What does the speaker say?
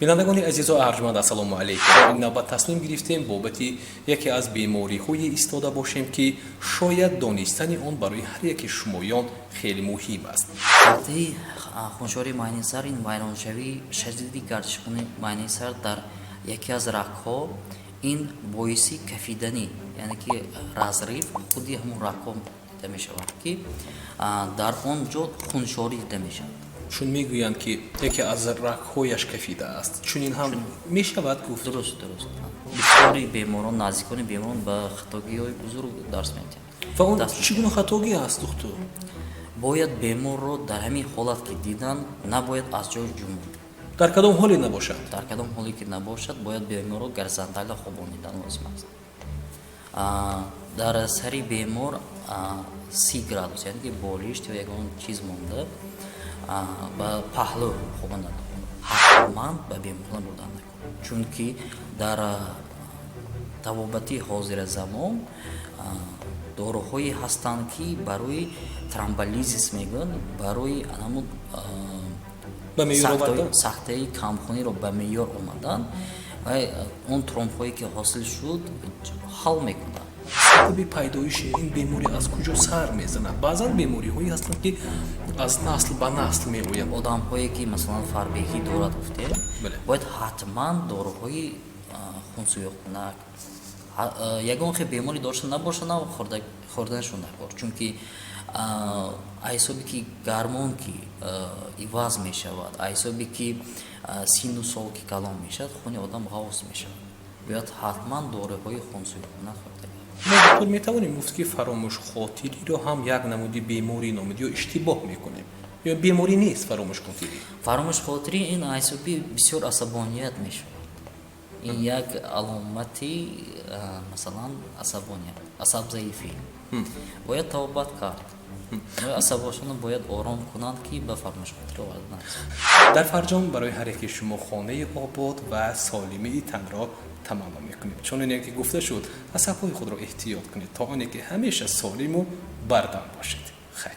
بینندگان عزیز و ارجمند السلام علیکم. این نوبت تصمیم گرفتیم بابت یکی از بیماری‌های ایستاده باشیم که شاید دانستن آن برای هر یک شمایان خیلی مهم است. وقتی خونشوری مایع سر این ویرانشوی شدیدی گردشخون مایع سر در یکی از رگ‌ها این باعث کفیدنی یعنی که رازریف خودی همون رگ‌ها دیده می‌شود که در آنجا خونشوری دیده می‌شود. چون میگویند که یکی از رگ‌هایش کفیده است. چون این هم میشود گفت. درست. بسیاری بیماران نزدیکان بیماران به خطاگی‌های بزرگ درس می‌دهند. و اون چگونه خطاگی است دکتر؟ باید بیمار رو در همین حالت که دیدن نباید از جای جنباند. در کدام حالی نباشد؟ در کدام حالی که نباشد باید بیمار رو گرزندل خوابانیدن لازم است. در سری بیمار 30 گرادوس یعنی که بالشت یا یگان چیز مونده با پهلو خواباندن حتما به بیمار بردن نکن، چون که در طبابتی حاضر زمان داروهایی هستند که برای ترومبولیزیس میگن، برای سختی کمخونی رو به معیار آمدن و اون ترومب‌هایی که حاصل شد حل میکنن. سبب پیدایش این بیماری از کجا سر میزنند؟ بعضا بیماری هایی هستند که از نسل به نسل میآیند. آدم هایی که مثلا فربهی دارد گفته باید حتما داروهای خونسوی خنک یگان خیلی بیماری داشته نباشه نه خوردنشون نکار، چون که ایسابی که گرمان که ایواز می شود، ایسابی که سین و سال که کلام می شود خونی آدم غوث می شود. باید حتما داروهای خونسوی خنک خورده. ما دکتر میتوانیم گفت که فراموش خاطری رو هم یک نمودی بیماری نامید یا اشتباه میکنیم یا بیماری نیست فراموش خاطری؟ فراموش خاطری این ایسابی بسیار عصبانیت می شود. این یک علامتی مثلا عصبانیت، عصب ضعیفی باید توبت کرد. عصباشون باید آرام کنند که به فراموش خاطری وارد نشوند. در فرجام برای هر یک شما خانه آباد و سالمی تن را تمام میکنیم، چون اینه که گفته شد عصبهای خود را احتیاط کنید تا آنی که همیشه سالم و بردم باشید. خیر.